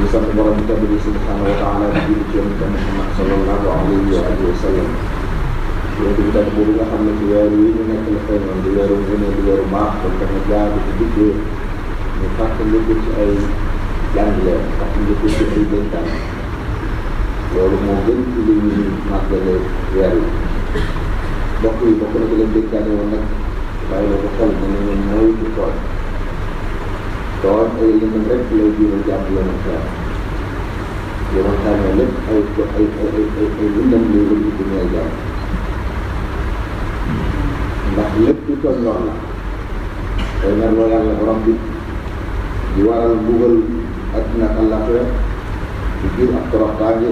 ñu sant borom bi tedd bi subhanahu wa taala di julli ci yonent Muhammad sallallahu alayhi wa alihi wa sallam yonent bi tedd boobu nga xam ne ci weer yi ñu nekk la feeñoon di weeru ngëneel di weeru baax kon tamit jaar ci diggee ñu fàttali ko ci ay jàngleen fàttali ko ci ay dénkaan loolu moo gën ci li ñuy màggale weer yi mbokk yi bokk na ko leen dénkaane woon nag bàyyi la ko xel ne nañu moytu tooñ ay lëndëm rek lay jural jàmm yoonu xeer yoonu xeer ne lépp ay lëndëm lay wël ci ñooy jàmm ndax lépp ci tooñ lool la day merloo yàlla borom bi di waral mbugal àddina ak àllaaxira di jur ak toroxtaange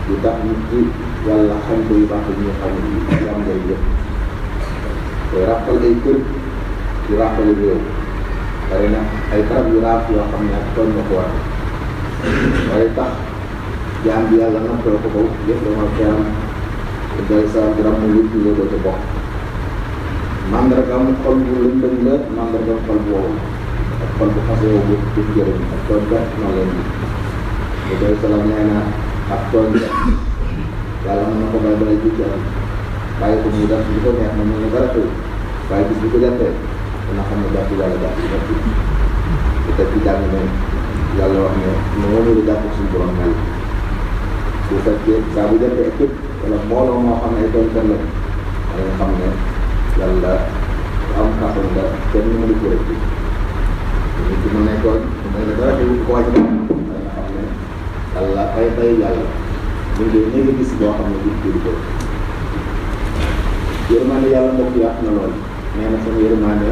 di tax nit ci yàlla xañ ko yu baax yi ñu xam ne jàmm ngay jëf day ràppal ay kër di ràppali réew bari na ay barab yu raaf yoo xam ne ak tooñ na ko war waaye tax jaam bi yàlla nattoo ko ko yëpp dama xeeram doy sa gram mu wut ñu doo ca bokk mandargam xol bu lëndëm la mandargam xol bu wow ak xol bu xasee wu bu njëriñ ak tooñ kat na leen bi doy salaam nee na ak tooñ kat yàlla mën na ko bay balay ji ci am bàyyi ko muy def li ko neex na mën na dara xew waaye bis bi ko jàppee dana xam ne jàpp yàlla jàpp jàpp te ci jàng ne yàlla wax ne noonu la jàpp suñu borom mel bu fekkee saa bu jàppee ak képp wala mbooloo moo xam ne ay tooñkat la da nga xam ne yàlla am kàttan la kenn mënu ko rek nit ki mën nañ tooñ mën na dara xew ko wàcc da nga xam ne yàlla ay yàlla mu ngi ne nga gis boo xam ne du ko yërmande yàlla mbokk yàq na lool nee na sama yërmande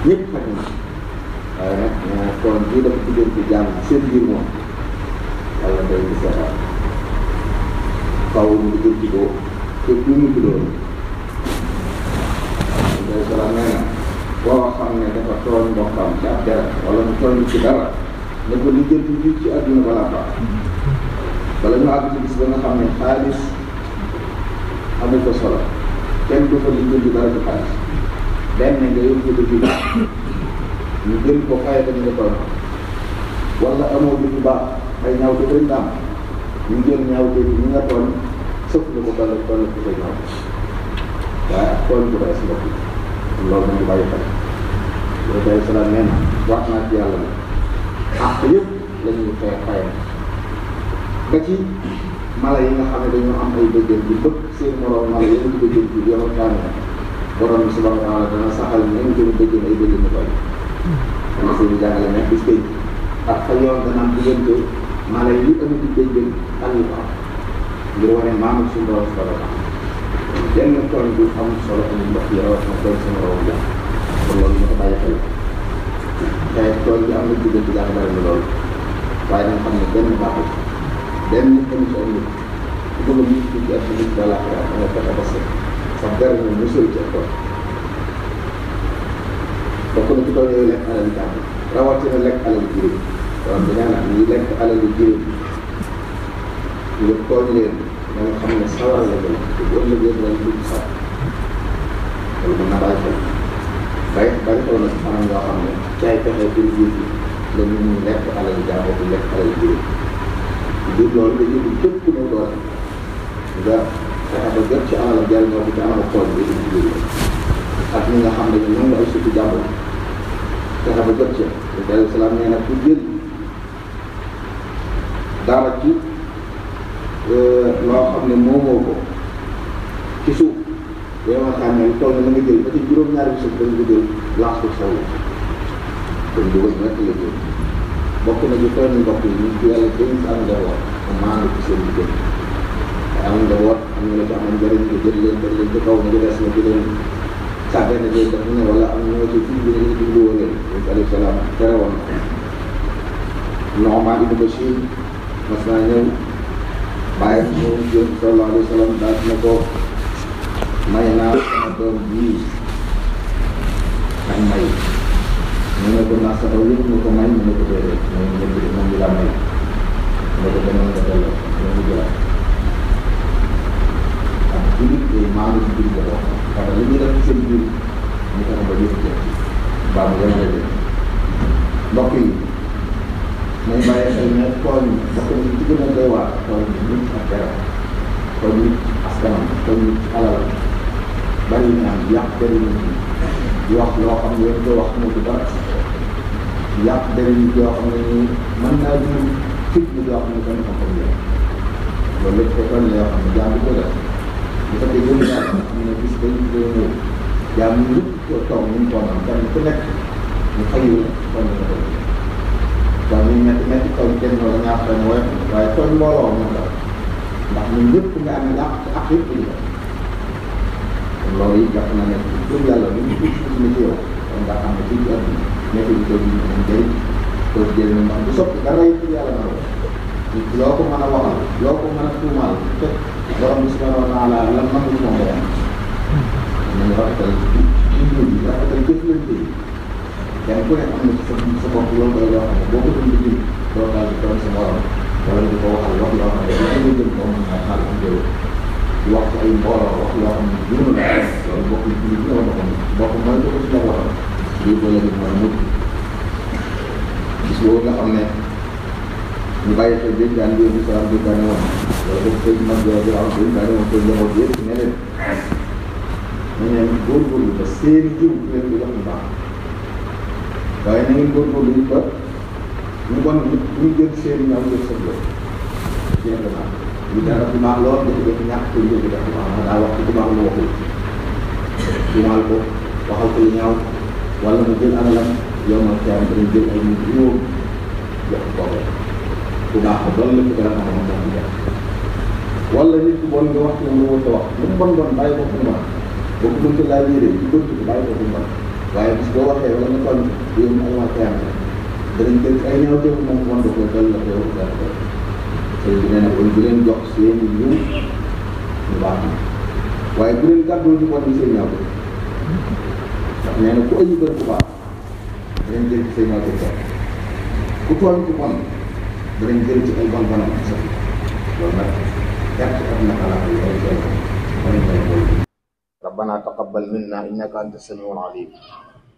ñëpp xaj na waaye nag nee na kon bii dafa tuddee ci jàmm seen biir moom yàlla day di seetaan faw ñu jël ci boobu te du ñu tuddoon day sala nee na boo xam ne dafa tooñ mbokkam ci ab dara wala mu tooñ ci dara ne ko lijjanti fii ci àdduna balaa baax bala ñu àgg ci gis ba nga xam ne xaalis amul ko solo kenn du fa lijjanti dara ci xaalis benn nga yóbbu ko ci baax ñu jël ko fay ko ñu nga tooñ wala amoo du baax ay ñaaw te bëri daam ñu jël ñaaw te ñu nga tooñ sëf la ko toll ko say ñaaw waaye ak tooñ bu day si bopp loolu nañ di bàyyi xel loolu day salaam nee na wax naa ci yàlla ne àq yëpp la ñuy fay ba ci mala yi nga xam ne dañoo am ay bëjjën bi bëgg seen moroom mala yeneen bëjjën bi yomal kaane borom bi subhanahu wa taala dana saxal nañ gën a bëjjën ay bëjjën ñu koy dana seen jàngale nekk bis tey ak fa yoon dana am diggante mala yi ëmb di bëjjën ak ñu ko am ngir wane maam suñu borom subhanahu wa taala benn tooñ bu am solo amul ndox yi rawat na tooñ sama rawam ja kon loolu ñu ko bàyyi xel tey tooñ bi am na diggante jàng bari na loolu waaye danga xam ne benn baaxul benn amu ci am nit ku bëgg a nit ci ak nit dala da nga fexe ba sa dara ñu musal ci ak tooñ bokk na ci tooñ yooyu lekk alal jàmm rawatina lekk alal jiréen waaw bi nee na ñuy lekk alal jiréen ñu tooñ leen da nga xam ne sawar la jël te bu ëllëgee dinañ dugg sax loolu mën na bàyyi xel bàyyi xel na anam yoo xam ne ci ay pexe pour jiir bi la ñu lekk alal jàmm di lekk alal jiréen biir loolu dañuy dugg képp ku ñëw doole nga fexe ba jot ci alal jariñoo ko ci anam xool bi di biir ak ñi nga xam ne ñoom la ay suuti jàmbur fexe ba jot ci alayhi salaam nee na ku jël dara ci loo xam ne moomoo ko ci suuf yow nga xam ne tool na nga jël ba ci juróom-ñaari bi suuf dañ ko jël laas ko saw kon dugal nekk la jël bokk na ci tooñ mbokk yi ñu ci yàlla gën ci am njaboot mu maanu ci seen liggéey waaye am njaboot am ñu la ci amoon njëriñ ko jël leen teg leen ci kaw ñu des na di leen sàggee na jël daf ne wala am ñu nga ci fii bi ñu dundoo leen yonent alayhi salaam tere woon na Nu'man ibn Bashir mas naa ñëw bàyyi ñëw jëm sallallahu alayhi wa sallam daal na ko may naa sama doom bii ak may mu ne ko naa sa taw yëpp ñu ko may mu ne ko déedéet moom bi la may mu ne ko demoon nga delloo mu jëlaat ak jullit day maanu ci jullit la bokk parce que li ñuy def ci seen biir ñu fexe ba yëpp jëm mbaa mu yemale leen mbokk yi nañ bàyyi xel ne tooñ bokk na ci gën a doy waar tooñ nit ak dara tooñ nit askanam tooñ nit alal bari ñaan yàq deri nit ñi di wax loo xam ne yéen koy wax mu du dara yàq deri nit yoo xam ne nii mën naa jur fit ni yoo xam ne benn xam-xam yéen loolu lépp ko tooñ la yoo xam ne jaam bi ko def bu fekkee gëm yàlla xam ne bis dañ koy ñëw jaam ñu ñëpp ko toog ñu toonam kenn ku nekk ñu xëyul tooñ la ko waaw ñu metti tooñ kenn wala ñaar tooñ woyof waaye tooñ mbooloo moom la ndax ñun ñëpp nga am ñàkk ci ak yëpp di kon loolu yi jàpp na ne gëm yàlla lu ñu tuuti tuuti na ci yow kon nga xam ne fii ci àdduna nekk di toog ñu mën jëriñ toog jëriñ ndax du soppi dara yi ci yàlla na loo ko mën a waxal loo ko mën a tuumaal fekk borom bi subhanahu wa taala lan man ci moom day am nañu rafetal dund bi rafetal jëflante yi kenn ku ne am na ci sa bopp loolu koy loo xam ne boo ko doon liggéey doo daal di toog sa morom wala di ko waxal wax loo xam ne dañu jëm moom na xaal am jëw di wax ci ay mbooloo wax loo xam ne jënu la loolu bokk ci li nga waxoon bokk mooy ko ci la waxoon lii ko léegi mooy mujj gis boobu nga xam ne ñu bàyyi xel dénkaan bi bi salaam dénkaane woon wala boobu koy mag yoo bi am dénkaane woon koy njaboot yëpp ne leen na ngeen góorgóorlu ba seeni jiw leen di jox ñu baax waaye na ngeen góorgóorlu it ba ñu bon ñu jël seeni ñaaw jël sa bopp jeex na ñu dara bu baax lool jafe-jafe ñàkk koy jël def baax daa wax ci bu baax lu waxul dumaal ko waxal ko lu ñaaw wala mu jël alalam yow ma caam dañu jël ay nit juróom jox ko bu baax ko doon la ko dara xam moom di def wala nit ku bon nga wax ci moom lu wut a wax lu mu bon bon bàyyi ko fu mu wax boo ko mënta laa yére ci bënt bi bàyyi ko fu mu wax waaye bis boo waxee wala nga toll yow mu ay ma caam danañ jël ay ñaaw teew moom bon da ko dal la yow dara ko sëñ bi nee na kon bu leen jox seen yiw ñu baax na waaye bu leen gàddoo ci bon bi seen ñaaw teew ndax nee na ku ayu bër ku baax danañ jël ci seen ñaaw teew ku tooñ ku bon danañ jël ci ay bon bonam sa loolu nag gàtt ak naka la ay jël ربنا تقبل منا إنك أنت السميع العليم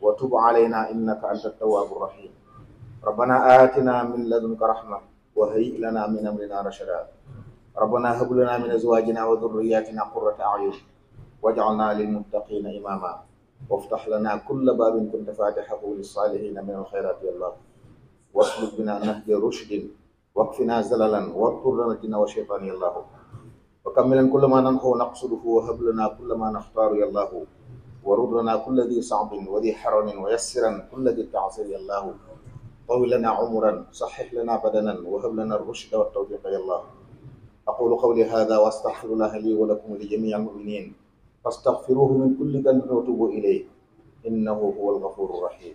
وتب علينا إنك أنت التواب الرحيم ربنا آتنا من لدنك رحمة وهيئ لنا من أمرنا رشدا ربنا هب لنا من أزواجنا وذرياتنا قرة أعين واجعلنا للمتقين إماما وافتح لنا كل باب كنت فاتحه للصالحين من الخيرات يا الله واسلك بنا نهج رشد واكفنا زللا واغفر لنا الجن والشيطان يا الله وكملا كل ما ننحو نقصده وهب لنا كل ما نختار يا الله ورد لنا كل ذي صعب وذي حرم ويسرا كل ذي تعسير يا الله طول لنا عمرا صحح لنا بدنا وهب لنا الرشد والتوفيق يا الله أقول قولي هذا واستغفر الله لي ولكم ولجميع المؤمنين فاستغفروه من كل ذنب وتوبوا إليه إنه هو الغفور الرحيم